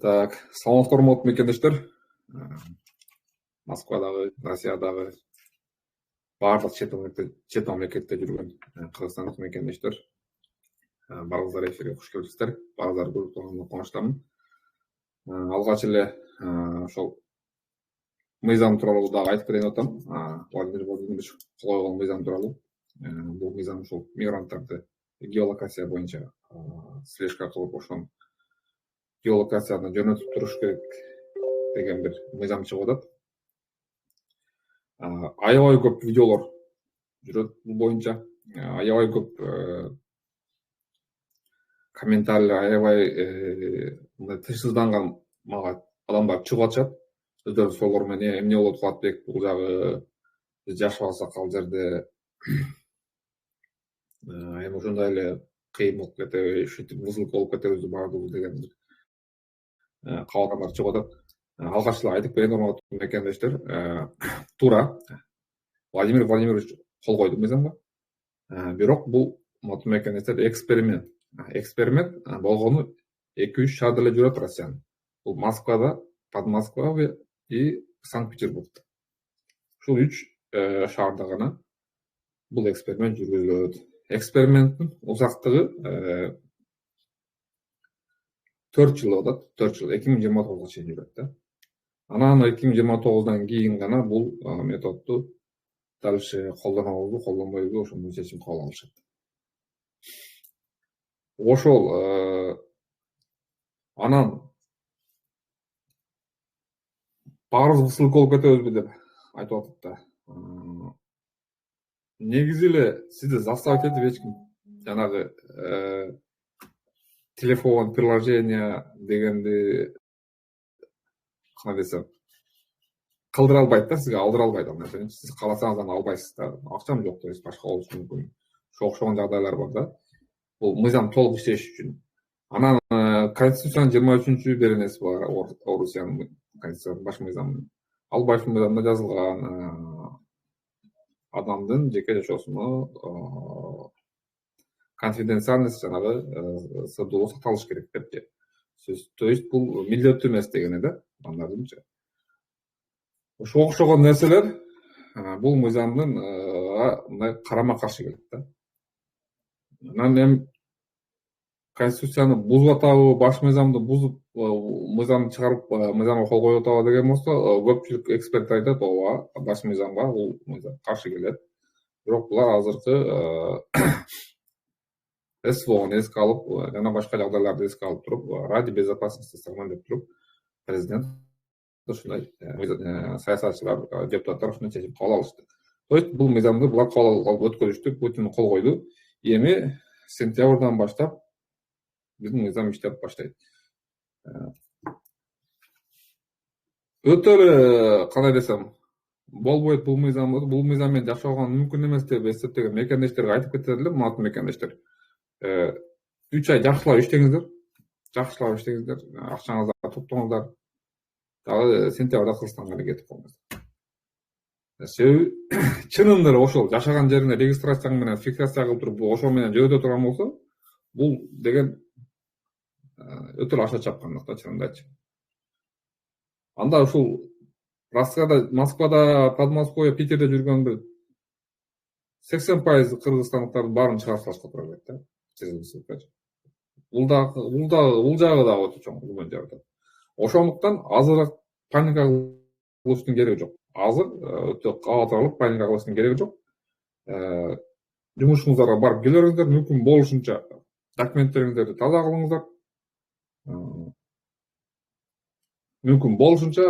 Так, саламатсыздар урматтуу мекендештер. Москвадагы, Россиядагы баардык чет мамлекетте жүргөн кыргызстандык мекендештер, баарыңыздар эфирге куш келипсиздер. Баарыңыздарды көрүп турганымда кубанычтамын. Алгач эле ошол мыйзам тууралуу дагы айтып кетейин деп атам. Владимир Владимирович кол койгон мыйзам тууралуу. Бул мыйзам ушул мигранттарды геолокация боюнча слежка кылып, ошон геолокацияны жөнөтүп туруш керек деген бир мыйзам чыгып атат. Аябай көп видеолор жүрөт бул боюнча. Аябай көп комментарийлер, аябай мындай тынчсызданган мага адамдар чыгып атышат. Өздөрү суроолор менен эмне болот Кубатбек, бул жагы биз жашап алсак ал жерде эми ошондой эле кыйын болуп кетеби, ушинтип музылык болуп кетебиз баардыгыбыз деген кабылгандар чыгып атат. Алгач эле айтып берейин урматтуу мекендештер, туура Владимир Владимирович кол койду мыйзамга. Бирок бул урматтуу мекендештер эксперимент. Эксперимент болгону 2-3 шаарда эле жүрөт Россиянын. Бул Москвада, Подмосковье и Санкт-Петербургда. Ушул 3 шаарда гана бул эксперимент жүргүзүлөт. Эксперименттин узактыгы 4 жыл атат. 4 жыл 2029 чейин жүрөт да. Анан 2029 кийин гана бул методду дальше колдонобузбу, колдонбойбу, ошондой чечим кабыл алышат. Ошол анан баарыбыз ысылып болуп кетебизби деп айтып атат да. Негизи эле сизди заставить этип эч ким жанагы телефон, приложение дегенди кандай десем кылдыра албайт да, сизге алдыра албайт ал нерсени. Сиз кааласаңыз аны албайсыз да. Акчам жок дейсиз, башка болушу мүмкүн. Окшогон жагдайлар бар да. Бул мыйзам толук иштеш үчүн. Анан Конституциянын 23 беренеси бар, Орусиянын Конституциянын баш мыйзамы. Ал баш мыйзамда жазылган адамдын жеке жашоосуну конфиденциальность жанагы сырдуулук сакталыш керек деп. То есть бул милдеттүү эмес дегени да, андардынча. Ошого окшогон нерселер бул мыйзамдын мындай карама каршы келет да. Анан эми Конституцияны бузуп атабы, баш мыйзамды бузуп, мыйзам чыгарып, мыйзамга кол коюп атабы деген болсо, көпчүлүк эксперт айтат, ооба, баш мыйзамга бул мыйзам каршы келет. Бирок булар азыркы СВОну эске алып, жана башка жагдайларды эске алып туруп, ради безопасности страны деп туруп, президент ушундай саясатчылар, депутаттар ушундай чечим кабыл алышты. То есть бул мыйзамды булар кабыл алып өткөрүштү, Путин кол койду. Эми сентябрдан баштап биздин мыйзам иштеп баштайт. Өтө эле кандай десем, болбойт бул мыйзам менен жашоого мүмкүн эмес деп эсептеген мекендештерге айтып кетет элем, урматтуу мекендештер. 3 ай жакшылап иштеңиздер. Акчаңыздарды топтоңуздар. Дагы сентябрда Кыргызстанга эле кетип калыңыздар. Себеби чынында эле ошол жашаган жериңе регистрацияң менен фиксация кылып туруп, ошол менен жөнөтө турган болсо, бул деген өтө эле акча чапкандык да, чынындачы. Анда ушул Россияда, Москвада, Подмосковье, Питерде жүргөн бир 80% кыргызстандыктардын баарын чыгарып салышка туура келет да. Бул жагы да өтө чоң үлгөн жагы. Ошондуктан азыраак паника кылыштын кереги жок. Азыр өтө кабатыр алып паника кылыштын кереги жок. Жумушуңуздарга барып келиңиздер, мүмкүн болушунча документтериңиздерди таза кылыңыздар. Мүмкүн болушунча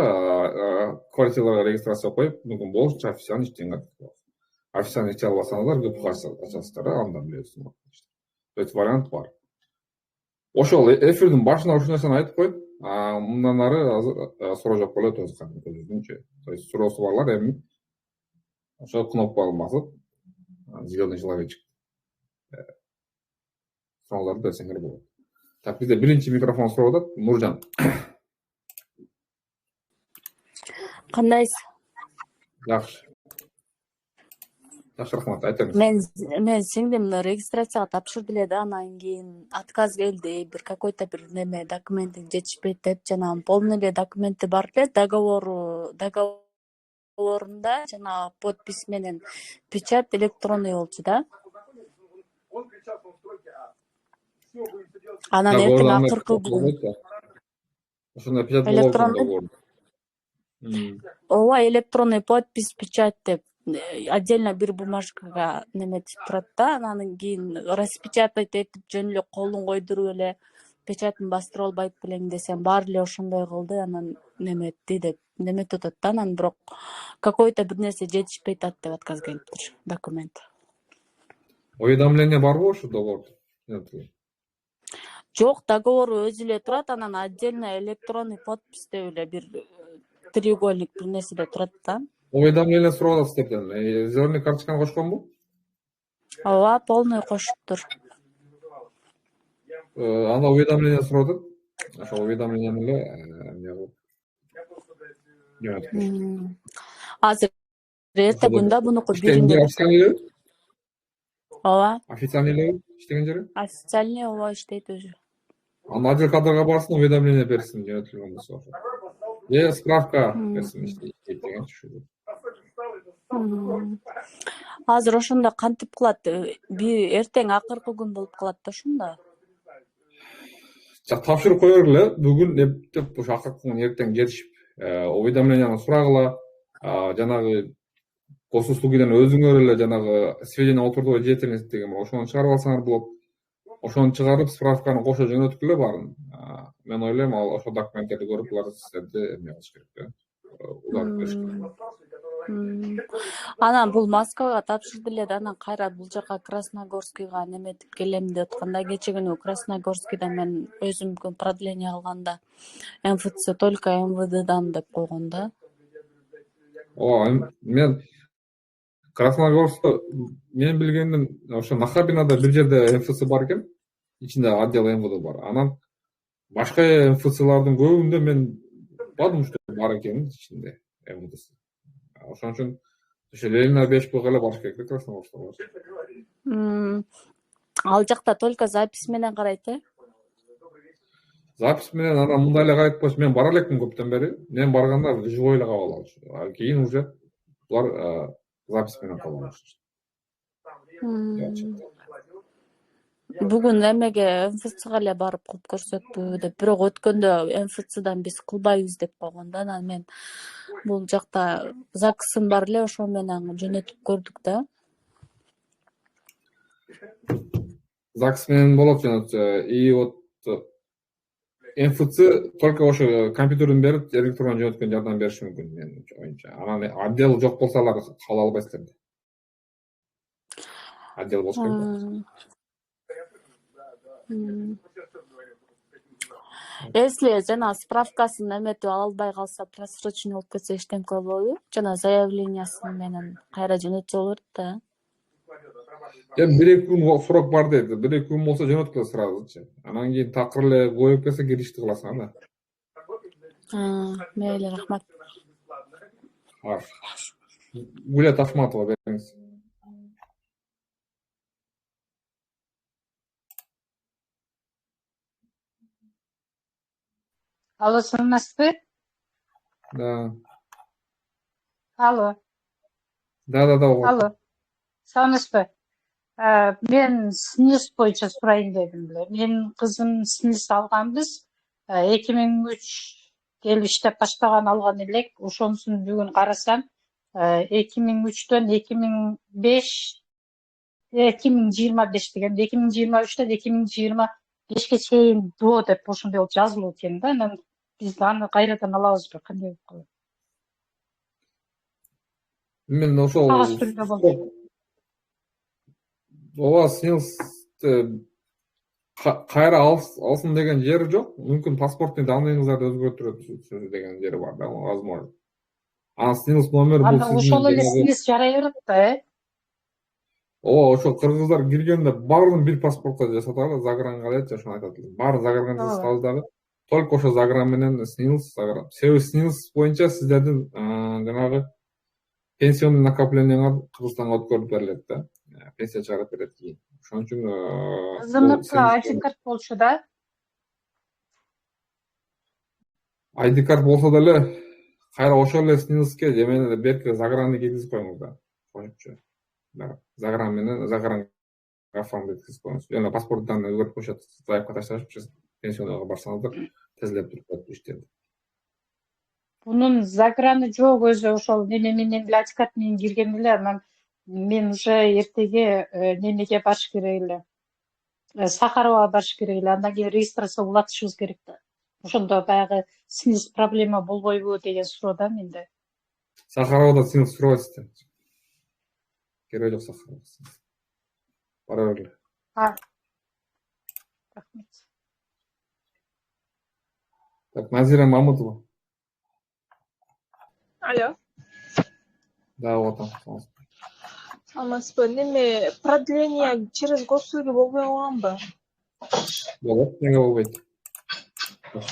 квартираларга регистрация коюп, мүмкүн болушунча официально иштеңиздер. Официально иште албасаңыздар, ГПХ ачасыздар, анда билесиз. То есть вариант бар. Ошол эфирдин башында ушул нерсени айтып коеюн. Мындан ары азыр суроо жок болот өзүнчө. То есть суроосу барлар эми ошо кнопкага басып, зеленый человечек суроолорду берсеңер болот. Так, бизде биринчи микрофон сурап атат, Нуржан. Кандайсыз? Жакшы. Жакшы рахмат, айтыңыз. Мен сиңдим регистрацияга тапшырды эле да, анан кийин отказ келди, бир какой-то бир неме документин жетишпейт деп, жанагы полный эле документи бар эле, договорунда жанагы подпись менен печать электронный болчу да. Анан эртең акыркы күн Ошондой печать болобу электронный, договор. ооба, электронный подпись, печать деп отдельно бир бумажкага неметип турат да. Анан кийин распечатать этип жөн эле колуң койдуруп эле печатын бастырып албайт белең десем, баары эле ошондой кылды. Анан неметти деп неметип атат да. Анан бирок какой-то бир нерсе жетишпей атат деп отказ келиптир, документ. Уведомление барбы ошо договордо? Жок, договор өзү эле турат, анан отдельно электронный подпись деп эле бир треугольник бир нерседе турат да. Уведомление сурап атат сиздерден. Зеленый карточканы кошконбу? Ооба, полный кошуптур. Анда уведомление сурап атат. Ошол уведомлениени эле Азыр эртең күн да бунуку биринде. Ооба. Официальный элеби иштеген жери? Официальный, ооба, иштейт өзү. Анда отдел кадрга барсын, уведомление берсин, жөнөтүлгөн болсо. Справка берсин, иштейт дегенчи. Азыр ошондо кантип кылат? Эртең акыркы күн болуп калат да ошондо. Тапшырып кое бергиле, бүгүн эптеп ошо акыркы күн эртең жетишип, уведомленияны сурагыла, жанагы госуслугиден өзүңөр эле жанагы сведения олтурдугу деятельность деген бар, ошону чыгарып алсаңар болот. Ошону чыгарып, справканы кошо жөнөткүлө баарын. Мен ойлойм, ал ошо документтерди көрүп булар сиздерди эме кылыш керек да. Ударып бериш керек. Анан бул Москвага тапшырды эле да, анан кайра бул жака Красногорскийга неметип келем деп атканда, кече күнү Красногорскийда мен өзүмкүн продление алганда МФЦ только МВДдан деп койгон да. Мен Красногорскта мен билгендим, ошо Нахабинада бир жерде МФЦ бар экен, ичинде отдел МВД бар. Анан башка МФЦлардын көбүндө мен бадым что бар экен ичинде МВД. Ошон үчүн ошо Ленина 5 жылга эле барыш керек да Красногорскка. Ал жакта только запись менен карайт, Запись менен анан мындай эле карайт болчу, мен бара элекмин көптөн бери. Мен барганда живой эле кабыл алчу. Ал кийин уже булар запись менен кабыл алышты. Бүгүн эмеге МФЦга эле барып кылып көрсөтпү деп, бирок өткөндө МФЦдан биз кылбайбыз деп койгон да. Анан мен бул жакта ЗАГСым бар эле, ошо менен жөнөтүп көрдүк да. ЗАГС менен болот жөнөтсө, и вот МФЦ только ошо компьютерден берип электрондон жөнөткөн жардам бериши мүмкүн менин оюмча. Анан отдел жок болсо алар кабыл албайсыздар. Отдел болуш керек. Если жана справкасын эметип ала албай калса, просроченный болуп кетсе эчтеме болбойбу? Жана заявлениясын менен кайра жөнөтсө болот да. Бир-эки күн срок бар дейт. Бир-эки күн болсо жөнөткүлө сразучу. Анан кийин такыр эле коюп келсе киришти кыласың анда. Мейли, рахмат. Гуля Ташматова бериңиз. Алло, саламатсызбы? Да. Алло. Да. Алло. Саламатсызбы? Мен СНИЛС боюнча сурайын дедим эле. Менин кызым СНИЛС алганбыз. 2003 келип иштеп баштаган алган элек. Ошонусун бүгүн карасам, 2003төн 2025 деген, 2023төн 2025ке чейин до деп ошондой болуп жазылуу экен да. Анан биз аны кайрадан алабызбы, кандай болуп калат? Мен ошол Кагаз түрүндө болду. Ооба, СНИЛС кайра алсын деген жери жок. Мүмкүн паспортный данныйыңыздарды өзгөртүрөт деген жери бар да, возможно. СНИЛС номер бул сиздин. Ошол эле СНИЛС жарай берет да, Ооба, ошо кыргыздар киргенде баарын бир паспортко жасаталы, загранга эле ошону айтат. Баары загранга жасатабыз дагы. Только ошо загран менен СНИЛС, себеби СНИЛС боюнча сиздердин жанагы пенсионный накоплениеңер Кыргызстанга өткөрүлүп берилет да. Пенсия чыгарып берет кийин. Ошон үчүн бул ЗНП ID карт болчу да. ID карт болсо деле кайра ошол эле снилске же менен берки загранды киргизип коюңуз да. Ошончу. Загран менен загранга оформить эткизип коюңуз. Жана паспорттан өзгөртүп коюшат. Заявка ташташып, пенсионерге барсаңыздар тезлеп туруп коет иштерди. Bunun заграны жок, өзү ошол неме менен эле ID карт менен кирген эле, анан мен уже эртеге немеге барыш керек эле. Сахарова барыш керек эле, андан кийин регистрация улатышыбыз керек да. Ошондо баягы снилс проблема болбойбу деген суроо да менде. Сахаровда снилс сурабайсыз да. Кереги жок Сахарова. Бара бергиле. Рахмет. Так, Назира Мамутова. Алло. Да, вот он. Амаспы, неме продление через госуслуги болбой калганбы? Болот, неге болбойт?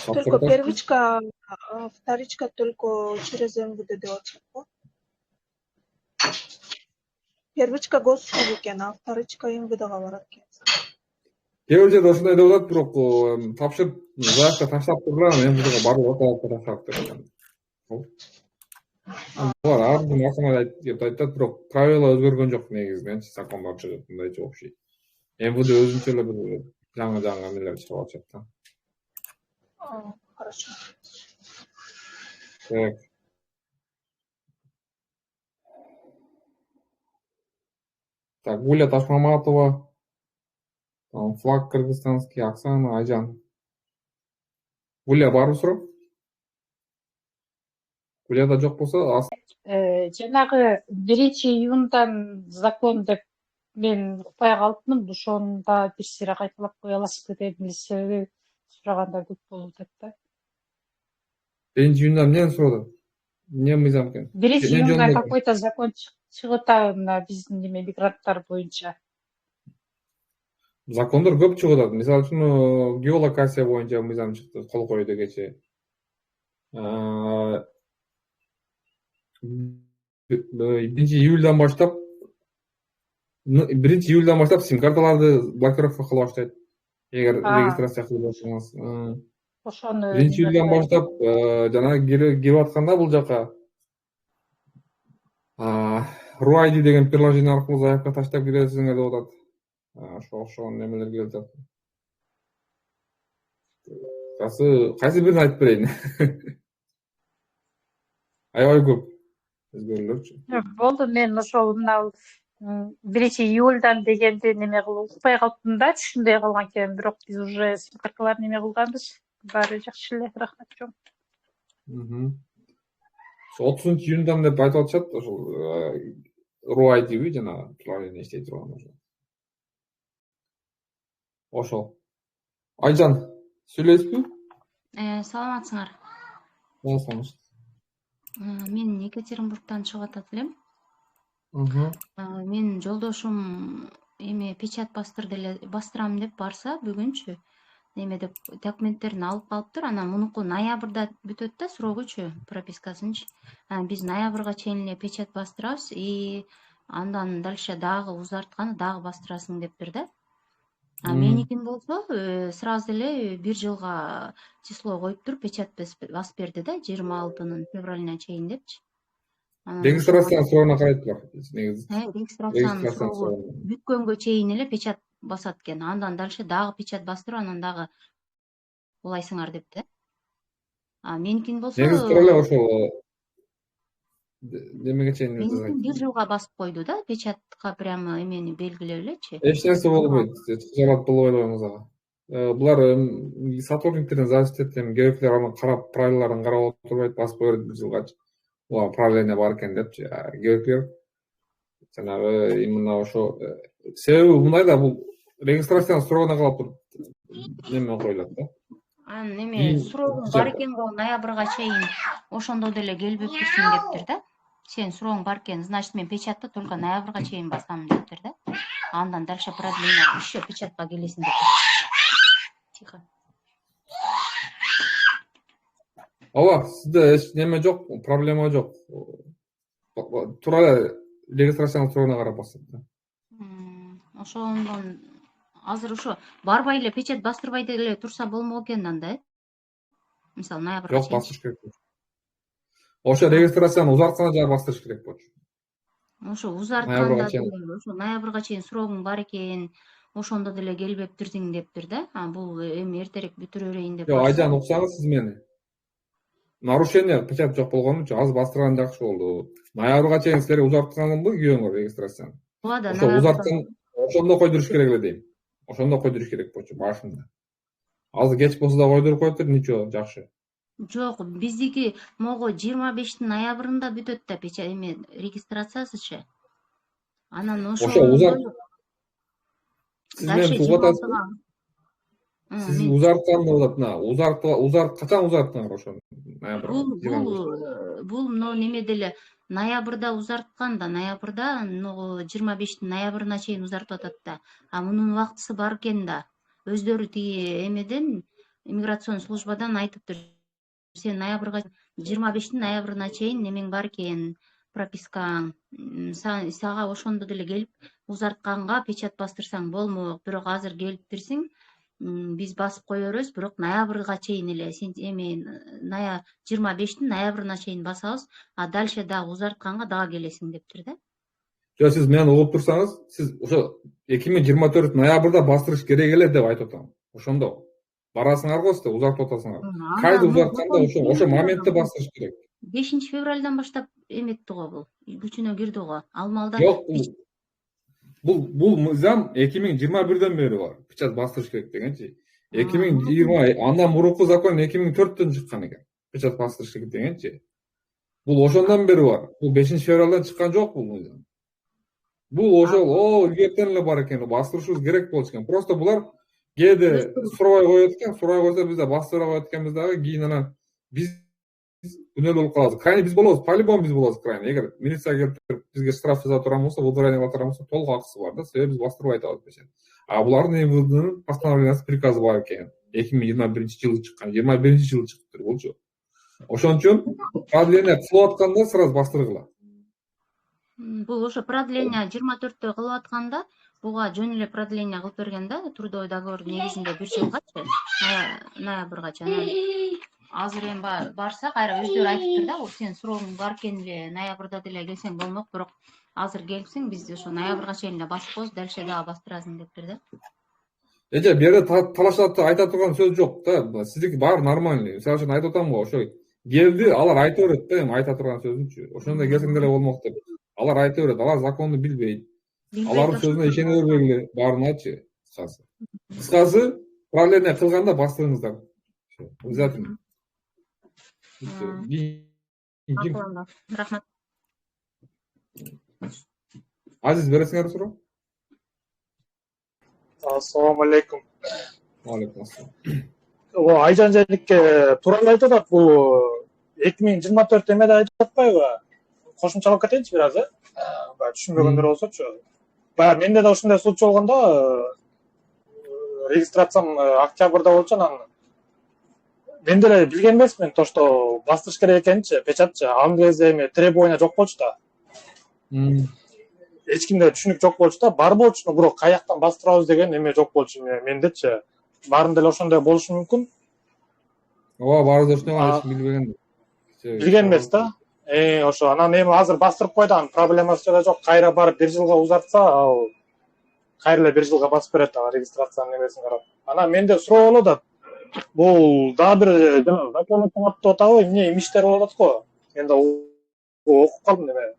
Только первичка, вторичка только через МВД деп атышат го. Первичка госуслуги экен, а вторичка МВДга барат экен. Кээ бир жерде ошондой деп атат, бирок тапшырып, заявка таштап турган, МВДга барып заявка таштап турган. Булар ар бир нерсени деп айтат, бирок правила өзгөргөн жок негизиненчи, закон бар чыгып, мындайча окшойт. МВД өзүнчө эле бир жаңы эмелер чыгып атышат да. Хорошо. Так. Так, Гуля Ташмаматова, флаг кыргызстанский, Оксана, Айжан. Гуля барбы суроо? Гуляда жок болсо, Жанагы 1-июндан закон деп мен укпай калыпмын. Ошондо бир сыйра кайталап кое аласызбы деп себеби сурагандар көп болуп атат да. 1-июндан эмнени сурады? Эмне мыйзам экен? 1-июнда какой-то закон чыгып атат биздин неме мигранттар боюнча. Закондор көп чыгып атат. Мисалы үчүн геолокация боюнча мыйзам чыкты, кол койду кечээ. 1-июлдан баштап 1-июлдан баштап сим карталарды блокировка кыла баштайт. Эгер регистрация кылып алсаңыз. Ошону 1-июлдан баштап жана кирип атканда бул жака RUID деген приложение аркылуу заявка таштап киресиңер деп атат. Ошол немелер келип атат. Кайсы бирин айтып берейин? Аябай көп өзгөрүүлөрчү. Болду, мен ошол мына 1-июлдан дегенди неме кылып укпай калыптым да, түшүнбөй калган экен, бирок биз уже сим карталарды неме кылганбыз. Баары жакшы эле, рахмат чоң. 30-июндан деп айтып атышат, ошол RUID жана приложение иштей турган ошол. Ошол. Айжан, сүйлөйсүзбү? Саламатсыңар. Саламатсыз. Мен Екатеринбургтан чыгып атат элем. Мен жолдошум печать бастырам деп барса бүгүнчү деп документтерин алып калыптыр. Анан мунуку ноябрда бүтөт да срогучу, пропискасынчы. Биз ноябрга чейин эле печать бастырабыз и андан дальше дагы узартканы дагы бастырасың дептир да. Меникин болсо сразу эле 1 жылга число коюптур, печать басып берди да, 26 февралына чейин депчи. Регистрациянын срогуна карайт булар. Регистрациянын срогу бүткөнгө чейин эле печать басат экен. Андан дальше дагы печать бастырып, анан дагы улайсыңар депти. Меникин болсо Регистрация ошол демеге чейин 1 жылга басып койду да, печатка прямо эмени белгилеп элечи. Эч нерсе болбойт, чыгарат болбой коюңуз ага. Булар сотрудниктердин зависит этет, керектилер аны карап, правилаларын карап отурбайт, басып коет 1 жылгачы. Буга правление бар экен депчи. Керектилер жанагы именно ошо себеби мындай да, бул регистрациянын срогуна карап туруп неме коюлат да. Неме срогуң бар экен го, ноябрга чейин ошондо деле келбепсиң дептир да. Сен срогуң бар экен, значит мен печатты только ноябрга чейин басам дептир да. Андан дальше продление еще печатка келесиң дептир. Тихо. Ооба, сизде эч неме жок, проблема жок. тура эле регистрациянын сурооуна карап басат да. Ошондон азыр ошо барбай эле печать бастырбай деле турса болмок экен анда, э? Мисалы ноябрга Жок, бастырыш керек болчу. Ошо регистрацияны узартканда жа бастырыш керек болчу. Ошо узартканда деле ошо ноябрга чейин срогуң бар экен, ошондо деле келбептирсиң дептир да. Бул эми эртерээк бүтүрө берейин деп. Жок, Айжан, уксаңыз сиз мени. Нарушение печать жок болгон үчүн аз бастырган жакшы болду. Ноябрга чейин силерге узартканбы күйөөңөр регистрацияны? Ошо узарткан ошондо койдуруш керек эле дейм. Ошондо койдуруш керек болчу башында. Азыр кеч болсо да койдуруп коюптур, ничего, жакшы. Жок, биздики могу 25 ноябрында бүтөт да печать эме регистрациясычы. Анан ошо Сиз мени тугуп атасызбы? Сиз узартканды болот, качан узарткаңар ошону? Бул мына неме деле ноябрда узарткан да, ноябрда 25 ноябрына чейин узартып атат да. Мунун убактысы бар экен да. Өздөрү тиги эмеден иммиграцион службадан айтыптыр. Сен 25 ноябрына чейин немең бар экен, пропискаң. Сага ошондо деле келип узартканга печать бастырсаң болмок. Бирок азыр келиптирсиң, биз басып кое беребиз, бирок ноябрга чейин эле эми 25 ноябрына чейин басабыз, дальше дагы узартканга дагы келесиң дептир да. Жок, сиз мени угуп турсаңыз, сиз ошо 2024 ноябрда бастырыш керек эле деп айтып атам. Ошондо барасыңар го, сиз узартып атасыңар. Кайда узартканда ошо моментте бастырыш керек. 5 февралдан баштап эметти го бул. Күчүнө кирди го. Ал малда Жок, бул мыйзам 2021ден бери бар. Печать бастырыш керек дегенчи. 2020 андан мурунку закон 2004төн чыккан экен. Печать бастырыш керек дегенчи. Бул ошондон бери бар. Бул 5 февралдан чыккан жок бул мыйзам. Бул ошол илгертен эле бар экен, бастырышыбыз керек болчу экен. Просто булар кээде сурабай коет экен, сурабай койсо биз да бастыра коет экенбиз дагы, кийин анан биз күнөөлүү болуп калабыз. Крайне биз болобуз, по-любому биз болобуз крайне. Эгер милиция келип бизге штраф жаза турган болсо, удвоение кыла турган болсо, толук акысы бар да, себеби биз бастырбай атабыз печать. Булардын МВДнын постановлениясы, приказы бар экен. 2021-жылы чыккан, 21-жылы чыктыр болчу. Ошон үчүн продление кылып атканда сразу бастыргыла. Бул ошо продление 24-тө кылып атканда, буга жөн эле продление кылып берген да, трудовой договор негизинде 1 жылгачы, ноябргачы. Азыр эми барса, кайра өздөрү айтыптыр да, сен срогуң бар экен эле, ноябрда деле келсең болмок, бирок азыр келипсиң, биз ошо ноябрга чейин эле басып коебуз, дальше дагы бастырасың дептир да. Бу жерде талашат айта турган сөз жок да. Сиздики баары нормальный. Мисалы үчүн айтып атам го, ошо келди, алар айта берет да, эми айта турган сөзүнчү. Ошондой келсең деле болмок деп. Алар айта берет, алар законду билбейт. Алардын сөзүнө ишене бербегиле, баарыначы. Кыскасы, продление кылганда бастырыңыздар. Обязательно. Рахмат. Азиз, бересиңер суроо? Ассаламу алейкум. Алейкум ассалам. Айжан Жэникке туура эле айтып атат, бул 2024 эмеде айтып атпайбы? Кошумчалап кетейинчи бир аз, түшүнбөгөндөр болсочу. Баягы менде да ушундай случай болгондо, регистрациям октябрда болчу, анан мен деле билген эмесмин, то что бастырыш керек экенчи, печатчы. Ал кезде эми требование жок болчу да. Эч кимде түшүнүк жок болчу да, бар болчу, бирок каяктан бастырабыз деген эме жок болчу мендечи. Баарында эле ошондой болушу мүмкүн. Ооба, баарыбыз ошондой билбеген. Билген эмес да. Ошо анан эми азыр бастырып койду, проблемасы да жок. Кайра барып 1 жылга узартса, ал кайра эле 1 жылга басып берет регистрациянын эмесин карап. Анан менде суроо болот да. Бул дагы бир жана закон деп атабы, эмне имиштер болуп атат го. Мен да окуп калдым эме.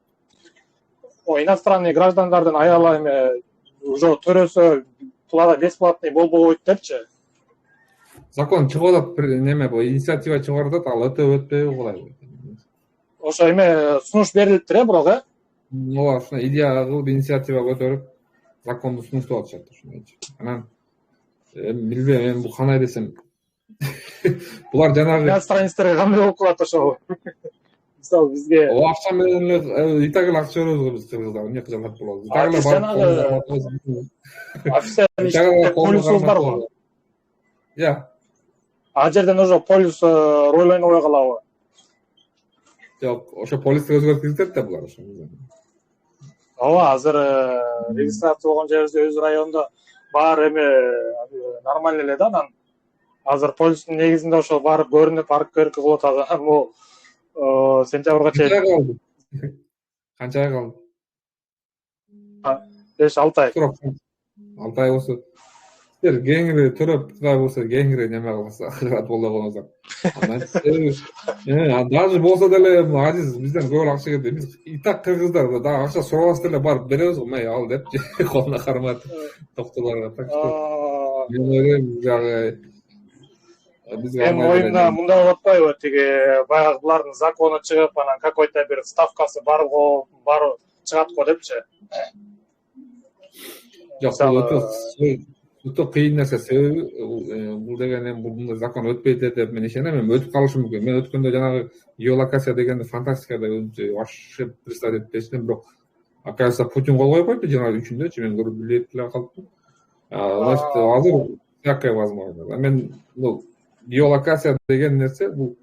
Иностранный граждандардан аяла эме уже төрөсө буларга бесплатный болбойт депчи. Закон чыгып атат, бир неме бу инициатива чыгып атат, ал өтөбү кулай. Ошо эме сунуш берилиптир, бирок ооба, ушуна идея кылып инициатива көтөрүп законду сунуштап атышат ушундайчы. Анан билбейм, эми бул кандай десем. Булар жанагы страництерге кандай болуп калат ошо. Мисалы бизге акча менен эле итак эле акча беребиз го биз кыргыздар, эмне кылат болобуз. Итак эле жанагы официальный полисубуз бар го. Я. Ал жерден уже полис роль ойнобой калабы. Жок, ошо полистика өзгөртүп да булар ошо. ооба азыр регистрация болгон жерибизде өз районунда баары эме нормально эле да. Анан азыр полистин негизинде ошол барып көрүнүп аркы кылып атат. Анан могу сентябрга чейин Канча ай калды? 5-6 ай. 6 ай болсо силер кеңири төрөп кудай болсо кеңири неме кылса кылат болсо анан даже болсо деле Азиз бизден көп акча кетет. Биз и так кыргыздар дагы акча сурабастыр эле барып беребиз го, мей ал депчи колуна карматып доктурларга. Так что мен ойлойм жагы бизге Мен оюмда мындай болуп атпайбы, тиги баягы булардын закону чыгып, анан какой-то бир ставкасы бар чыгат го депчи. Жок, өтө кыйын нерсе. Себеби бул деген эми мындай закон өтпөйт деп мен ишенем. Эми өтүп калышы мүмкүн. Мен өткөндө жанагы геолокация дегенди фантастикада вообще представить этпештим, бирок оказывается Путин кол коюп койду 23-үндө, мен көрүп билет эле калыптым. Значит, азыр всякое возможно. Мен геолокация деген нерсе бул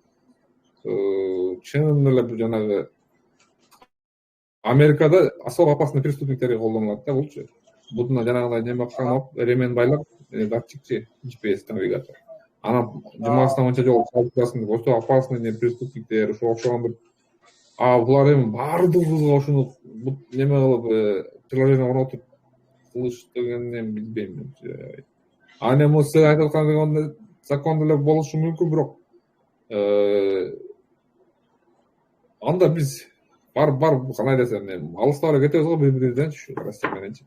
чын эле жанагы Америкада особо опасный преступниктерге колдонулат да булчу. Бутуна жанагындай неме камап, ремен байлап, датчикчи, GPS навигатор. Анан жумасынан онча жолу калыптасын деп, ошо опасный преступниктер, ошо окшогон бир. Булар эми баардыгыбызга ошону неме кылып, приложение орнотуп кылыш дегенди эми билбейм. Анан эми сиз айтып аткан закон деле болушу мүмкүн, бирок анда биз бар кандай десем, алыстабыраак кетебиз го бири-бирибизден Россия мененчи.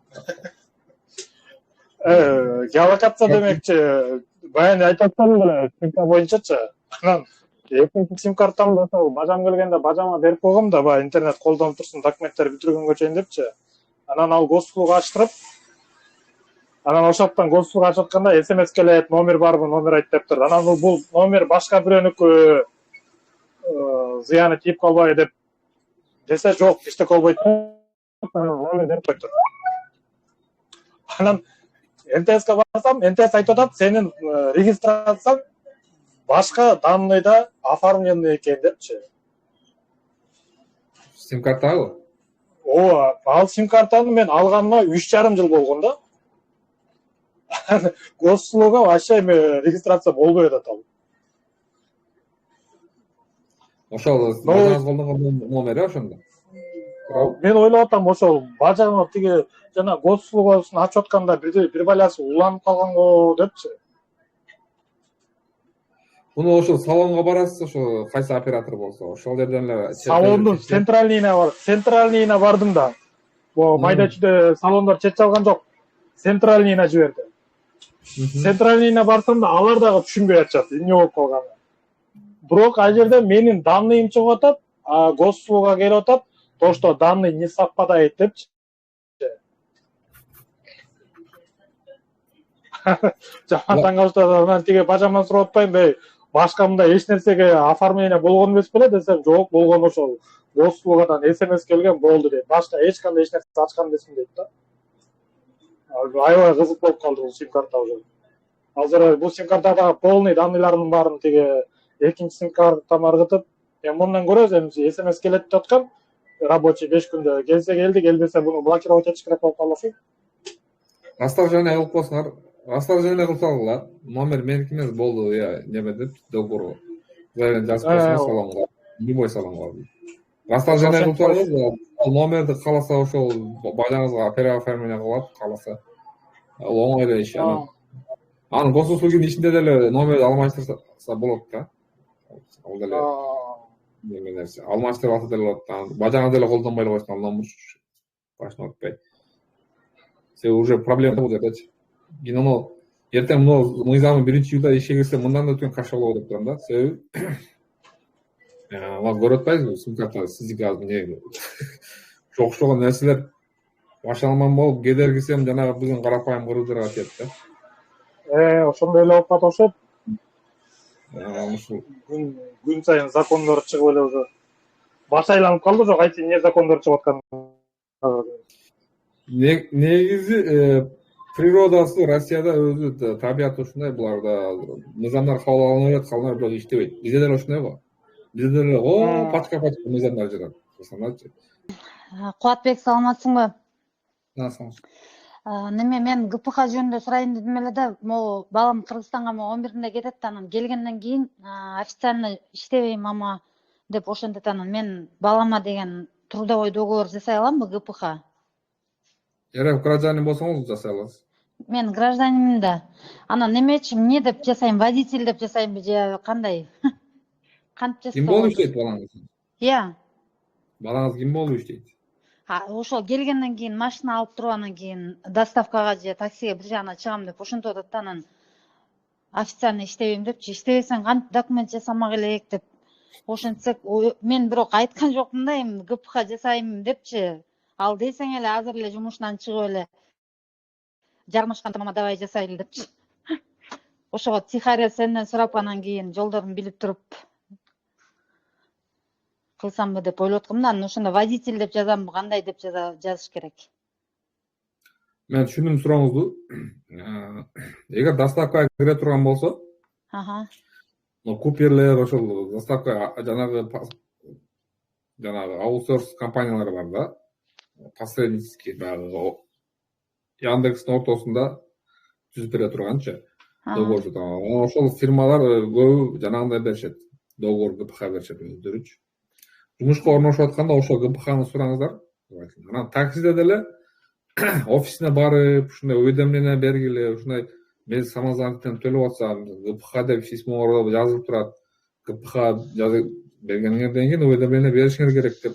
Геолокация демекчи, баягы айтып атканым эле симка боюнчачы. Анан экинчи сим картамды ошол бажам келгенде бажама берип койгом да, баягы интернет колдонуп турсун, документтер бүтүргөнгө чейин депчи. Анан ал госуслуга ачтырып, анан ошоктон госуслуга ачып атканда СМС келет, номер барбы, номер айт деп турду. Анан бул номер башка бирөөнүкү зыяны тийип калбайбы деп десе, жок, эчтеке болбойт. Номер берип коюптур. Анан МТСке барсам, МТС айтып атат, сенин регистрацияң башка данныйда оформленный экен депчи. Сим картабы? Ооба, ал сим картаны мен алганыма 3,5 жыл болгон да. Госуслуга вообще регистрация болбой атат ал. Ошол бажаңыз колдонгон номер ошондо. Мен ойлоп атам, ошол бажаңы тиги жана госуслугасын ачып атканда бир баласы уланып калганго депчи. Муну ошол салонго барасыз, ошо кайсы оператор болсо, ошол жерден эле салондун центральныйына бардым да. Бо майда чүйдө салондор чет чалган жок. Центральныйына жиберди. Центральныйына барсам да алар дагы түшүнбөй атышат, эмне болуп калганын. Бирок ал жерде менин данныйым чыгып атат, госуслуга келип атат, то, что данные не совпадает депчи. Жаман таң калышты. Мен тиги бажамдан сурап атпаймынбы, башка мындай эч нерсеге оформление болгон эмес беле десем, жок, болгон ошол госуслугадан СМС келген болду дейт. Башка эч кандай эч нерсе ачкан эмесмин дейт да. Аябай кызык болуп калды бул сим карта уже. Азыр бул сим картада полный данныйлардын баарын тиги экинчи сим картама ыргытып, мындан көрөбүз, эми СМС келет деп аткан. Рабочий 5 күндө келсе келди, келбесе буну блокировать этиш керек болуп калышы. Расторжение кылып койсуңар. Расторжение кылсаңар, номер меники эмес болду, неме деп договорго. Заявление жазып койсоңор салонго, любой салонго. Расторжение кылсаңыз, номерди кааласа ошол бажаңызга переоформление кылат, кааласа. Ал оңой эле иш. Анын госуслугунун ичинде деле номерди алмаштырса болот да. Ал деле неме нерсе. Алмаштырып алса деле болот. Бажаңыз деле колдонбой эле койсоң, ал номер башына өтпөйт. Себеби уже проблема болуп жатат. Кинону эртең муну мыйзамы 1-июлда ишке кирсе мындан да өткөн кашка болот деп турам да. Себеби ала көрүп атпайсызбы, сим карта сиздики азыр эмне окшогон нерселер башалман болуп кедергисем жанагы биздин карапайым кыргыздарга тиет да. Ошондой эле болуп атышат. Ушул Күн сайын закондор чыгып эле уже баш айланып калды, жок, айтсаң эмне закондор чыгып аткан. Негизи природасы Россияда өзү табияты ушундай, буларда мыйзамдар кабыл алына берет, калына бирок иштебейт. Бизде деле ушундай го. Бизде эле пачка мыйзамдар жатат. Саначы. Кубатбек, саламатсыңбы? Насың. Неме, мен ГПХ жөнүндө сурайын дедим эле да, могу балам Кыргызстанга 11-inde кетет, анан келгенден кийин официально иштебейм ама деп ошентет. Анан мен балама деген трудовой договор жасай аламбы ГПХ? Эгер гражданин болсоңуз жасай аласыз. Мен гражданимин да. Анан немечи, эмне деп жасайм? Водитель деп жасаймбы же кандай? Кантип Ким жасаса болуп болот? иштейт балаңыз? Иә. Балаңыз ким болуп иштейт? Ошол келгенден кийин машина алып туруп, анан кийин доставкага же таксиге бир жагына чыгам деп ошентип атат да, анан официально иштебейм депчи. Иштебесең кантип документ жасамак элек деп ошентсек, мен бирок айткан жокмун да, эми ГПХ жасайм депчи. Ал десең эле азыр эле жумушунан чыгып эле жармашкан тамама давай жасайлы депчи. Ошого тихаря сенден сурап, анан кийин жолдорун билип туруп кылсамбы деп ойлоп аткам да. Анан ошондо водитель деп жазамбы, кандай деп жазыш керек? Мен түшүндүм сурооңузду. Эгер доставкага кире турган болсо, куперлер, ошол доставка жанагы аутсорс компаниялар бар да, посреднический, баягы Яндекстин ортосунда түзүп бере турганчы договор жасаган. Ошол фирмалар көбү жанагындай беришет. Договор ГПХ беришет өздөрүчү. Жумушка орношуп атканда ошол ГПХны сураңыздар. Анан таксиде деле офисине барып, ушундай уведомление бергиле, ушундай мен самозанятыйдан төлөп атсам, ГПХ деп письмо жазылып турат. ГПХ жазып бергенден кийин уведомление беришиңер керек деп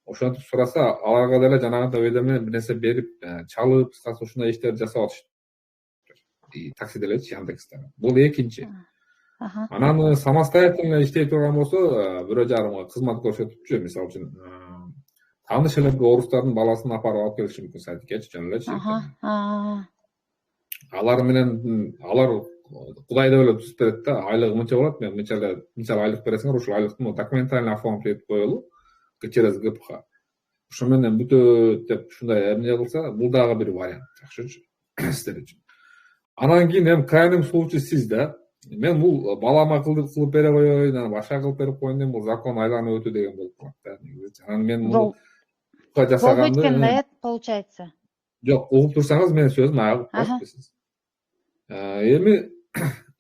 ошентип сураса, аларга деле жанагындай уведомление бир нерсе берип, чалып, ушундай иштерди жасап атышат. Такси делечи, Яндексте. Бул экинчи. Анан самостоятельно иштей турган болсо, бирөө жарымга кызмат көрсөтүпчү, мисалы үчүн тааныш эле орустардын баласын апарып алып келиши мүмкүн сайтикечи, жөн элечи. Алар Кудай деп эле түзүп берет да, айлыгы мынча болот, мен мынча айлык бересиңер, ошол айлыктын документально оформить этип коелу через ГПХ. Ошо менен бүтөт деп ушундай эмне кылса, бул дагы бир вариант, жакшычы сиздер үчүн. Анан кийин эми крайний случай сиз да. Мен бул балама кылып бере коеюн, анан башка кылып берип коеюн деген бул закон айланып өтүү деген болуп калат да. Анан мен муну жасаганды болбойт экен да, получается. Жок, угуп турсаңыз менин сөзүм аял коюпсуз. Эми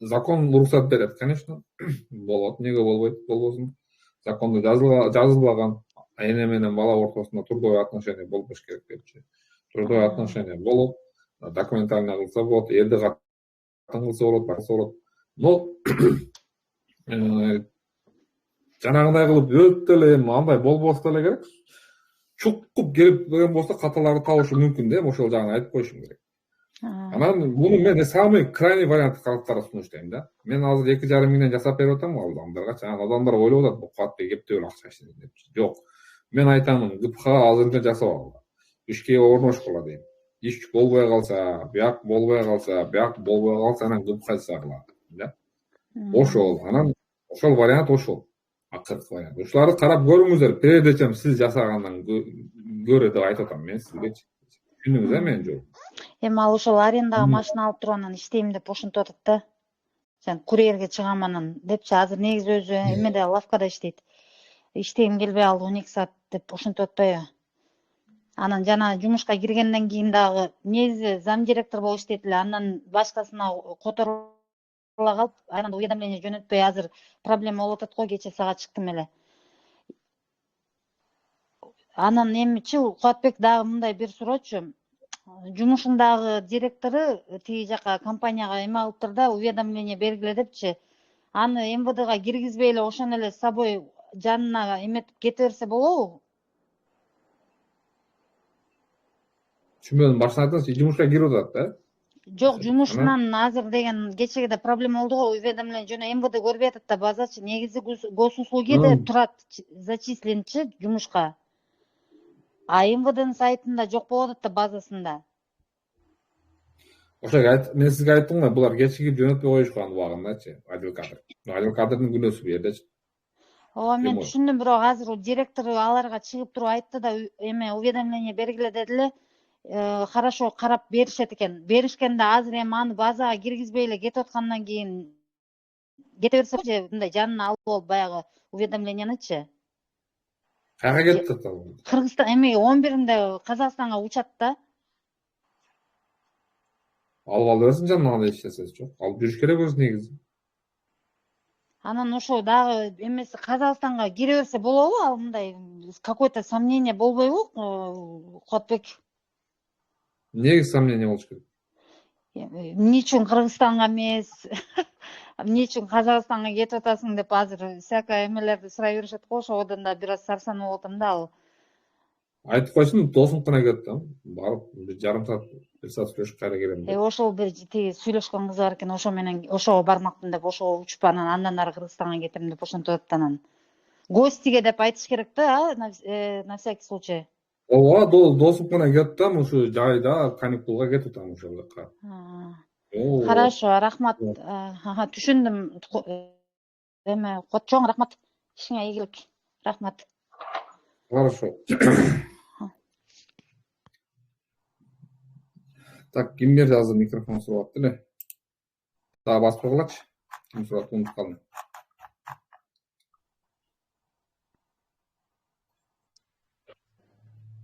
закон уруксат берет, конечно. Болот, эмнеге болбойт, болбосун. Закондо жазылбаган эне менен бала ортосунда трудовой отношение болбош керек депчи. Трудовой отношение болот, документально кылса болот, эрди катын кылса болот. Но жанагындай кылып өтө эле эми андай болбосо эле керек. Чукуп келип деген болсо каталарды табышы мүмкүн да, ошол жагын айтып коюшум керек. Анан муну мен самый крайний вариант калыптарга сунуштайм да. Мен азыр 2,5 миңден жасап берип атам адамдарга. Адамдар ойлоп атат, бул Кубатбек эптеп эле акча иштейт деп. Жок. Мен айтамын, ГПХ азырынча жасап ал. Ишке орношкула дейм. Иш болбой калса, бияк болбой калса, анан ГПХ жасагыла. Да? Ошол, анан ошол вариант ошол. Акыркы вариант. Ушуларды карап көрүңүздөр, прежде сиз жасагандан көрө деп айтып атам мен сизге. Түшүндүңүз менин жолум. Эми ал ошол арендага машина алып туруп анан иштейм деп ошентип атат да. Сен курьерге чыгам анан депчи, азыр негизи өзү эмеде, лавкада иштейт. Иштегим келбей алды 12 саат деп ошентип атпайбы? Анан жана жумушка киргенден кийин дагы негизи зам директор болуп иштейт эле, андан башкасына которула калып, анан уведомление жөнөтпөй азыр проблема болуп атат го, кече сага чыктым эле. Анан эмичи Кубатбек дагы мындай бир суроочу. Жумушундагы директору тиги жака компанияга эме алыптыр да, уведомление бергиле депчи. Аны МВДга киргизбей эле ошону эле с собой жанына эметип кете берсе болобу? Түшүнбөдүм, башына айтыңызчы, жумушка кирип атат да? Жок, жумушунан азыр деген кечеге проблема болду го, уведомление жана МВД көрбөй атат да базачы. Негизи госуслугиде турат зачисленчи жумушка. А МВДнын сайтында жок болуп атат да базасында. Ошо мен сизге айттым го, булар кечиги жөнөтпөй коюшкан убагындачы, Адил Кадыр. Адил Кадырдын күнөөсү бу жердечи. Ооба, мен түшүндүм, бирок азыр директору аларга чыгып туруп айтты да, эме уведомление бергиле деди эле. Хорошо карап беришет экен. Беришкенде азыр эми аны базага киргизбей эле кетип аткандан кийин кете берсе же мындай жанына алып алып баягы уведомлениянычы. Кайга кетти атам? Кыргызстан эми 11-inde Казакстанга учат да. Алып берсин жанына эч нерсеси жок. Алып жүрүш керек өзү негизи. Анан ошо дагы эмеси Казакстанга кире берсе болобу? Ал мындай какой-то сомнение болбойбу, Кодбек? Эмнеге сомнение болуш керек? Эмне үчүн Кыргызстанга эмес, эмне үчүн Казакстанга кетип атасың деп азыр всякое эмелерди сурай беришет го, ошодон да бир аз сарсанып атам да ал. Айтып койсун, досумкuna кетти. Барып бир жарым саат, бир саат сүйлөшүп кайра келем деп. Ошол бир тиги сүйлөшкөн кыз бар экен, ошо менен ошого бармакмын деп, ошого учуп андан ары Кыргызстанга кетем деп ошентип атат анан. Гостиге деп айтыш керек да, на всякий случай. Ооба, досумкuna кетти, ушу жайда каникулга кетип атам ошол жака. Хорошо, рахмат. Түшүндүм. Эме, чоң рахмат. Ишиңе ийгилик. Рахмат. Хорошо. Так, кимдер азыр микрофон сурап атты эле? Дагы басып койгулачы. Ким сурап унутуп калдым.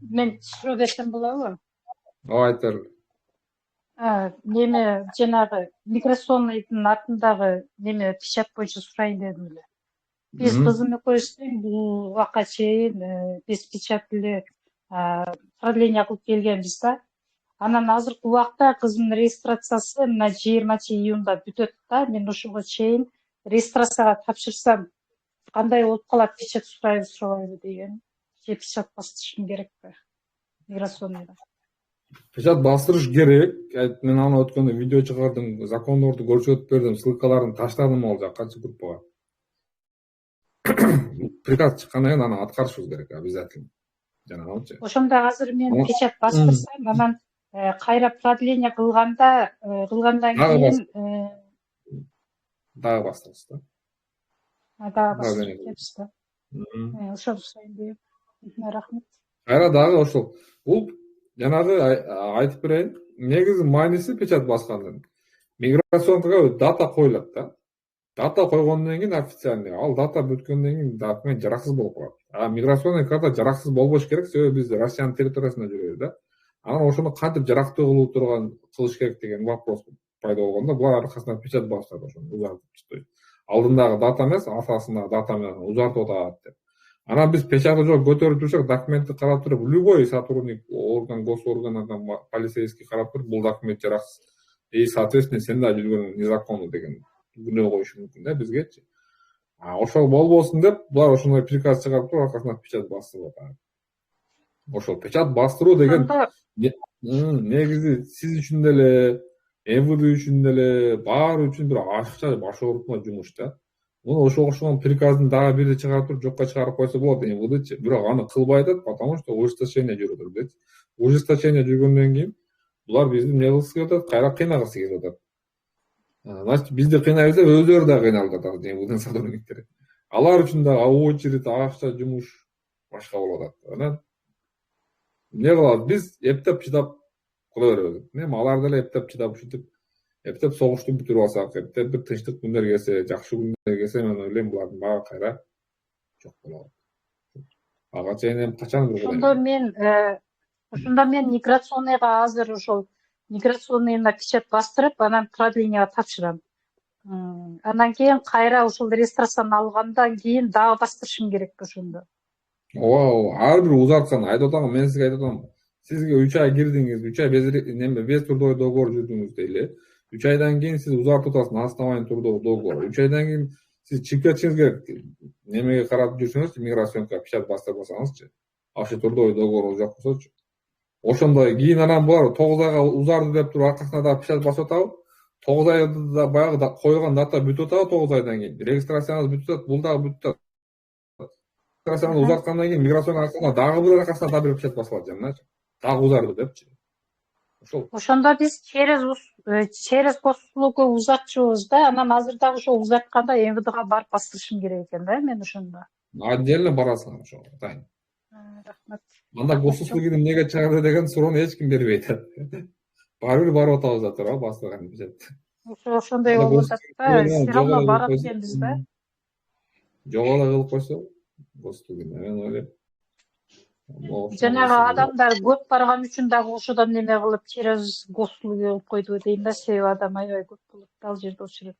Мен суроо берсем болобу? Ооба, айта бер. Неме жанагы миграционныйдын артындагы неме печать боюнча сурайын дедим эле. Биз кызым экөөбүз бул убакка чейин биз печать эле продление кылып келгенбиз да. Анан азыркы убакта кызымдын регистрациясы мына 20-июнда бүтөт да. Мен ошого чейин регистрацияга тапшырсам кандай болуп калат, печать сурайбы сурабайбы деген. Же печать бастырышым керекпи миграционныйда? Печать бастырыш керек. Мен аны өткөндө видео чыгардым, закондорду көрсөтүп бердим, ссылкаларын таштадым ал жакка группага. Приказ чыккандан кийин аны аткарышыбыз керек обязательно. Жанагычы. Ошондо азыр мен печать бастырсам, анан кайра продление кылгандан кийин дагы бастырасыз да. Дагы бастырып кетип да. Ошону сурайын дейм. Рахмат. Кайра дагы ошол. Бул жанагы айтып берейин. Негизи майнеси печать баскандын. Миграционкага дата коюлат да. Дата койгондон кийин официальный, ал дата бүткөндөн кийин документ жараксыз болуп калат. Миграционный карта жараксыз болбош керек, себеби биз Россиянын территориясында жүрөбүз да. Анан ошону кантип жарактуу кылуу турган кылыш керек деген вопрос пайда болгондо, булар аркасында печать басышат, ошону узартып. Алдындагы дата эмес, асасындагы дата менен узартып атат деп. Анан биз печаты жок көтөрүп турсак, документти карап туруп, любой сотрудник, орган, госоргандан полицейский карап туруп, бул документ жараксыз. И соответственно, сен да жүргөнүң незаконно деген күнөө коюшу мүмкүн да бизгечи. Ошол болбосун деп, булар ошондой приказ чыгарып туруп, аркасына печать бастырып атат. Ошол печать бастыруу деген негизи сиз үчүн деле, МВД үчүн деле, баары үчүн бир ашыкча баш оорутма жумуш да. Муну ошого окшогон приказын дагы бирди чыгарып туруп, жокко чыгарып койсо болот МВДчи. Бирок аны кылбай атат, потому что ужесточение жүрүп атат дейт. Ужесточение жүргөндөн кийин булар бизди эмне кылгысы келип атат, кайра кыйнагысы келип атат. Значит, бизди кыйнай берсе, өздөрү да кыйналып атат, МВДнын сотрудниктери. Алар үчүн да очередь, акча, жумуш башка болуп атат. Анан эмне кылабыз? Биз эптеп чыдап кыла беребиз. Эми алар деле эптеп чыдап ушинтип, эптеп согушту бүтүрүп алсак, эптеп бир тынчтык күндөр келсе, жакшы күндөр келсе, мен ойлойм булардын баары кайра жок болот. Ага чейин эми качан бир Ошондо мен миграционныйга азыр ошол миграционныйына печать бастырып, анан продлениега тапшырам. Андан кийин кайра ошол регистрацияны алгандан кийин дагы бастырышым керекпи ошондо? Ооба, ар бир узарткан айтып атам, мен сизге айтып атам. Сизге 3 ай кирдиңиз, 3 ай без трудовой договор жүрдүңүз дейли. 3 айдан кийин сиз узартып атасыз на основании трудового договора. 3 айдан кийин сиз чыгып кетишиңиз керек. Немеге карап жүрсөңүз, миграционка печать бастырып алсаңызчы. Вообще трудовой договор жок болсочу. Ошондой кийин анан булар 9 айга узарды деп туруп аркасына да печать басып атабы? 9 айда баягы койгон дата бүтүп атабы 9 айдан кийин? Регистрацияңыз бүтүп атат, бул дагы бүтүп атат. Регистрацияңыз узарткандан кийин миграцион аркасына дагы бир аркасына да бир печать басылат жаначы. Дагы узарды депчи. Ошол. Ошондо биз через госуслугу узатчубуз да, анан азыр дагы ошо узатканда МВДга барып бастырышым керек экен да мен ошондо. Отдельно барасың ошого, атайын. Рахмат. Анда госуслугуну эмнеге чыгарды деген суроону эч ким бербейт. Баары бир барып атабыз да туурабы бастырган печать. Ошондой Анда болуп атат да, гостугин все равно жок эле барат кылып экенбиз да. койсо, жок эле кылып койсо, гостугин мен ойлойм. Жанагы адамдар көп барган үчүн дагы ошодон неме кылып через госуслуги кылып койду дейм да, себеби адам аябай көп болот ал жерде очурат.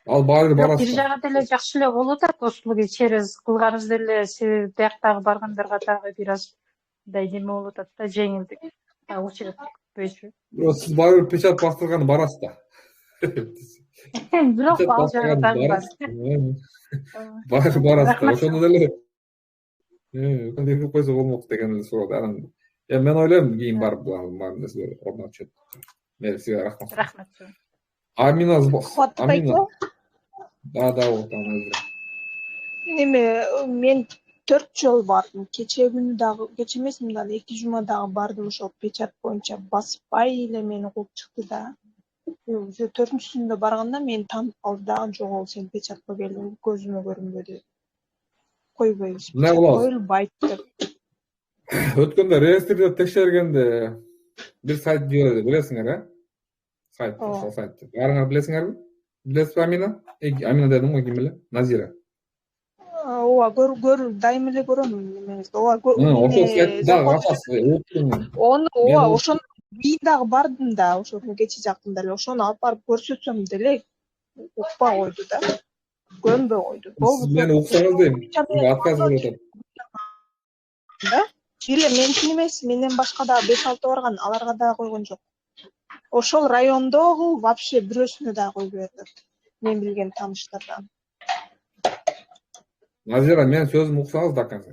Ал баары Бирок барат бир да. жагы деле жакшы эле болуп атат госуслуги через кылганыбыз деле, себеби бияктагы баргандарга дагы бир аз мындай неме болуп атат да, жеңилдик. Очередь көпөйчү. Бирок сиз баары печать бастырганы барасыз да. Бирок Печать ал жагы бастырганы дагы бар. баары барасыз да. Рахмат. Ошондо деле кантип койсо болмок деген эле суроо да. Анан мен ойлойм кийин барып баары нерселер ордуна түшөт. Мен сизге рахмат. Рахмат. Амина Кубат Амина. Да, вот там Неме мен 4 жол бардым. Кече күнү дагы, кече эмес, мындан 2 жума дагы бардым, ошол печать боюнча баспай эле мени кууп чыкты да. Уже 4-сүндө барганда мени таанып калды дагы, жок сен печатка келиң, көзүмө көрүнбөдү. Койбойбуз, эмне кылабыз? коюлбайт деп. Өткөндө реестрде текшергенде бир сайт жиберди, билесиңер, э? Сайт, ошол сайтты. Баарыңар билесиңерби? Билесизби Амина? Амина дедим го, ким эле? Назира. Ооба, көрүп дайым эле көрөм немеңизди. Ооба, Ошол сайтты дагы ачасыз. Ооба, ошону мен дагы бардым да, ошону кече жактында эле. Ошону алып барып көрсөтсөм деле укпай койду да. Көнбөй койду. Сиз мени уксаңыз дейм. Сизге отказ кылып атат. Да? Эле меники эмес, менден башка дагы 5-6 барган, аларга дагы койгон жок. Ошол райондогу вообще бирөөсүнө дагы койбой атат. Мен билген тааныштардан. Назира, мен сөзүмдү уксаңыз до конца.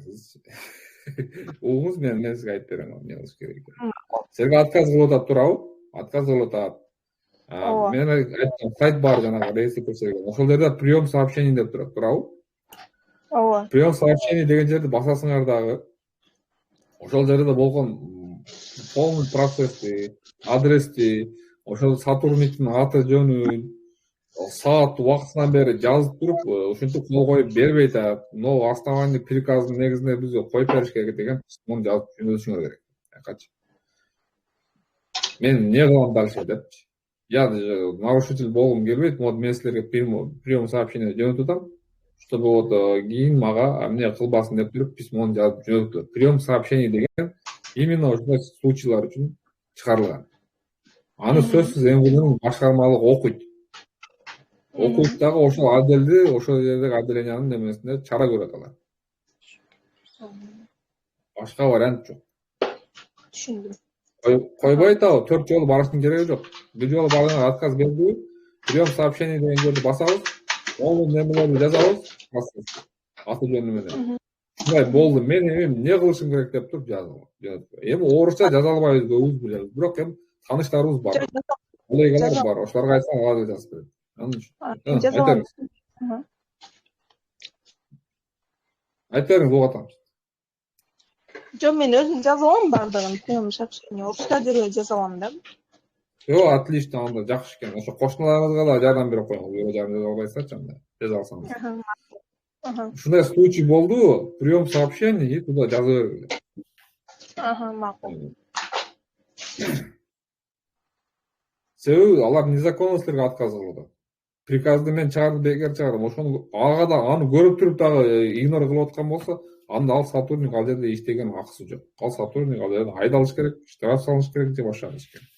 Угуңуз, мен сизге айтып берем, эмне кылыш керек экенин. Силерге отказ кылып атат туурабы? Отказ кылып атат. Мен айттым, сайт бар жанагы реестр текшерген. Ошол жерде прием сообщений деп турат, туурабы? Ооба. Прием сообщений деген жерди басасыңар дагы. Ошол жерде болгон полный процессти, адрести, ошол сотрудниктин аты жөнүн, саат убактынан бери жазып туруп, ушинтип кол коюп бербейт атат. Но основание приказдын негизинде бизге коюп бериш керек деген письмону жазып жөнөтүшүңөр керек. Качы. Мен эмне кылам дальше депчи. Я нарушитель болгум келбейт, вот мен силерге прием сообщение жөнөтүп атам, чтобы вот кийин мага эмне кылбасын деп туруп письмону жазып жөнөтүп. Прием сообщений деген именно ушундай случайлар үчүн чыгарылган. Аны сөзсүз МВДнын башкармалыгы окуйт. Окуйт дагы ошол отделди, ошол жердеги отделениянын немесинде чара көрөт алар. Башка вариант жок. Түшүндүм. Койбой атабы, 4 жолу барыштын кереги жок. Бир жолу барганда отказ бердиби? Прием сообщений деген жерди басабыз, ол немелерди жазабыз, аты жөнү менен. Ушундай болду, мен эмне кылышым керек деп туруп жазып. Эми орусча жаза албайбыз, көбүбүз билебиз. Бирок эми тааныштарыбыз бар. Коллегалар бар, ошолорго айтсаң алар да жазып берет. Айтып бериңиз, угуп атам. Жок, мен өзүм жазып алам бардыгын, прием сообщение. Орусча деле жазып алам да. Отлично, анда жакшы экен. Ошо кошуналарыңызга да жардам берип коюңуз. Бирөө жардам бере албайсыздарчы анда. Жаза алсаңыз. Ушундай случай болду, прием сообщений и туда жаза бергиле. Макул. Себеби алар незаконно силерге отказ кылып атат. Приказды мен чыгардым, бекер чыгардым. Ошону ага да аны көрүп туруп дагы игнор кылып аткан болсо, анда ал сотрудник ал жерде иштеген акысы жок. Ал сотрудник ал жерде айдалыш керек, штраф салыныш керек же башка иш керек.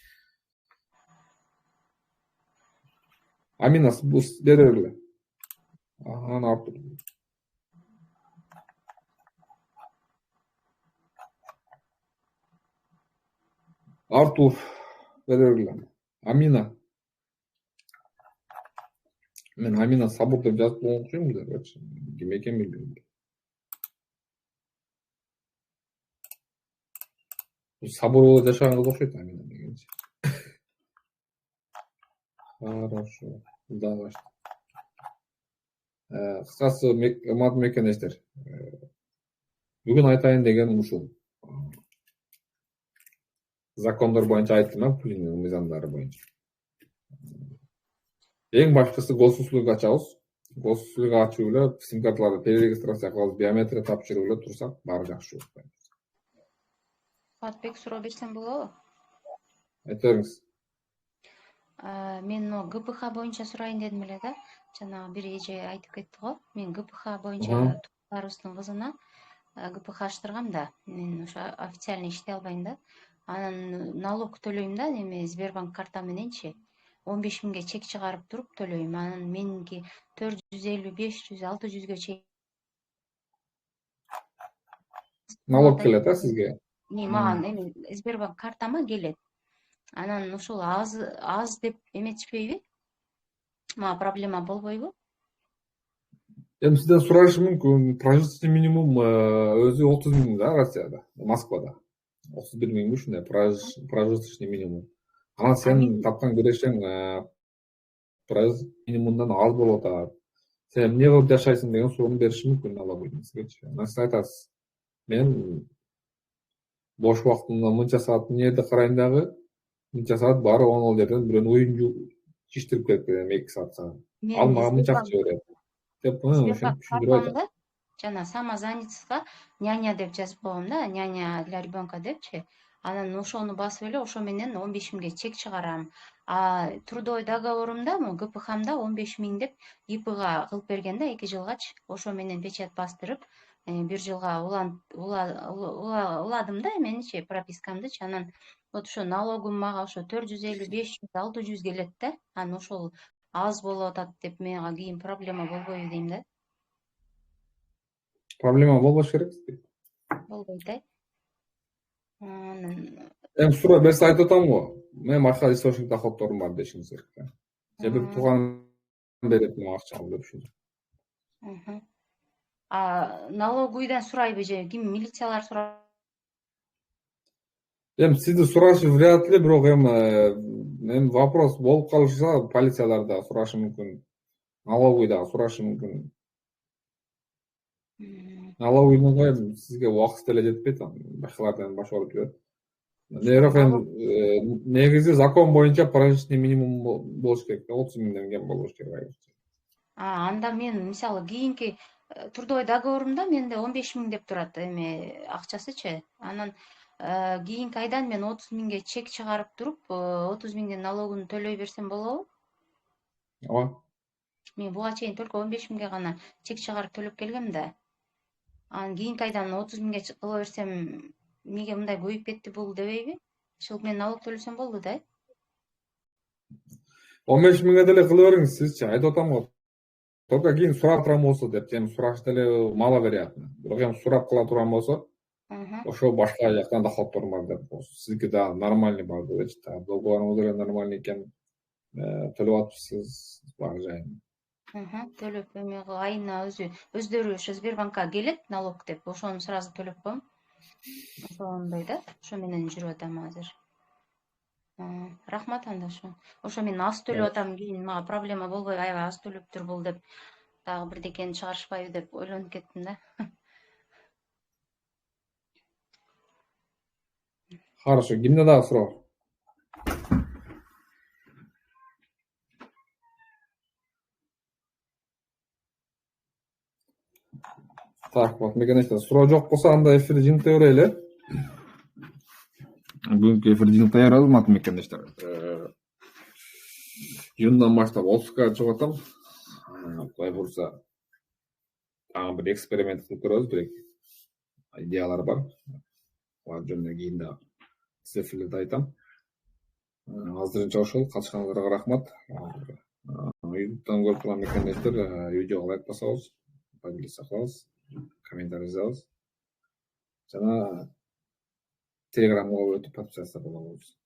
Амина, бус бере бергиле. Аны алып тур. Артур, бере бергиле. Амина. Мен Амина Сабур деп жазып болгон окшойм да, ким экен билбейм. Сабур болуп жашаган кыз окшойт Амина дегенчи. Хорошо. Дагы. Кыскасы урматтуу мекендештер. Бүгүн айтайын дегеним ушул. Закондор боюнча айттым, пулинин мыйзамдары боюнча. Эң башкысы госуслуг ачабыз. Госуслуг ачып эле сим карталарды перерегистрация кылып, биометрия тапшырып эле турсак, баары жакшы болот. Кубатбек суроо берсем болобу? Айтыңыз. Мен ГПХ боюнча сурайын дедим эле да. Жанагы бир эже айтып кетти го. Мен ГПХ боюнча туугандарыбыздын кызына ГПХ аштыргам да. Мен ошо официальный иштей албайм да. Анан налог төлөйм да, эме Сбербанк карта мененчи. 15 миңге чек чыгарып туруп төлөйм. Анан меники 450, 500, 600ге чейин Налог келет а сизге? Маган эми Сбербанк картама келет. Анан ушул аз деп эметишпейби? Мага проблема болбойбу? Эми сизден сурашы мүмкүн. Прожиточный минимум өзү 30 миң да Россияда, Москвада. 31 миңби ушундай прожиточный минимум. Анан сен тапкан кирешең минимумдан аз болуп атат. Сен эмне кылып жашайсың деген суроону бериши мүмкүн налоговый сизгечи. Анан сиз айтасыз, мен бош убактымда мынча саат эмне жерде карайм дагы, мынча саат барып ал жерден бирөөнүн уюн чиштирип келип келем 2 саатка. Ал мага мынча акча берет деп ошентип түшүндүрүп айтат. Картамда жана самозанятоьга няня деп жазып коем да, няня для ребенка депчи. Анан ошону басып эле ошо менен 15 миңге чек чыгарам. Трудовой договорумда, ГПХмда 15 миң деп ИПга кылып берген да 2 жылгачы. Ошо менен печать бастырып, 1 жылга уладым да эменичи, пропискамдычы. Анан вот ошо налогум мага ошо 450, 500, 600 келет да. Анан ошол аз болуп атат деп мага кийин проблема болбойбу дейм да. Проблема болбош керек. Болбойт э. Эми суроо берсе айтып атам го. Мен башка источник доходторум бар дешиңиз керек да. Же бир тууганым берет мага акча алып деп ушинтип. Налоговыйдан сурайбы же ким, милициялар сурайбы? Эми сизди сурашы вряд ли, бирок эми вопрос болуп калышса полициялар да сурашы мүмкүн. Налоговый дагы сурашы мүмкүн. Налоговыйдын коем сизге убакыт деле жетпейт, башкалардан баш ооруп жүрөт. Бирок эми негизи закон боюнча прожиточный минимум болуш керек да, 30 миңден кем болбош керек. Анда мен мисалы кийинки трудовой договорумда менде 15 миң деп турат эми акчасычы. Анан кийинки айдан мен 30 миңге чек чыгарып туруп, 30 миңдин налогун төлөй берсем болобу? Ооба. Мен буга чейин только 15 миңге гана чек чыгарып төлөп келгем да. Анан кийинки айдан 30 миңге кыла берсем, эмнеге мындай көбөйүп кетти бул дебейби? Ушул мен налог төлөсөм болду да. 15 миңге деле кыла бериңиз сизчи, айтып атам го. Только кийин сурап турган болсо деп, эми сураш деле мало вероятно. Бирок эми сурап кыла турган болсо, ошо башка жактан доходторум бар деп, сиздики да нормальный бар дебечи, долгоруңуз деле нормальный экен, төлөп атыпсыз бар жайын. Төлөп эми айына өздөрү ошо Сбербанкка келет налог деп, ошону сразу төлөп коем. Ошондой да, ошо менен жүрүп атам азыр. Рахмат анда ошо мен аз төлөп атам, кийин мага проблема болбой, аябай аз төлөптүр бул деп, дагы бирдекени чыгарышпайбы деп ойлонуп кеттим да. Хорошо, кимде дагы суроо? Так, вот мекенештер суроо жок болсо анда эфирди жыйынтый берели. Бүгүнкү эфирди жыйынтый беребиз, аты мекенештер. Июндан баштап отпускага чыгып атам. Кудай буюрса дагы бир эксперимент кылып көрөбүз, бир идеялар бар. Алар жөнүндө кийин да сиз эфирлерде айтам. Азырынча ошол, катышканыңыздарга рахмат. Ютубтан көрүп турган мекенештер видеого лайк басабыз, подписчик кылабыз, комментарий жазабыз. Жана Телеграмга өтүп подписаться болобуз.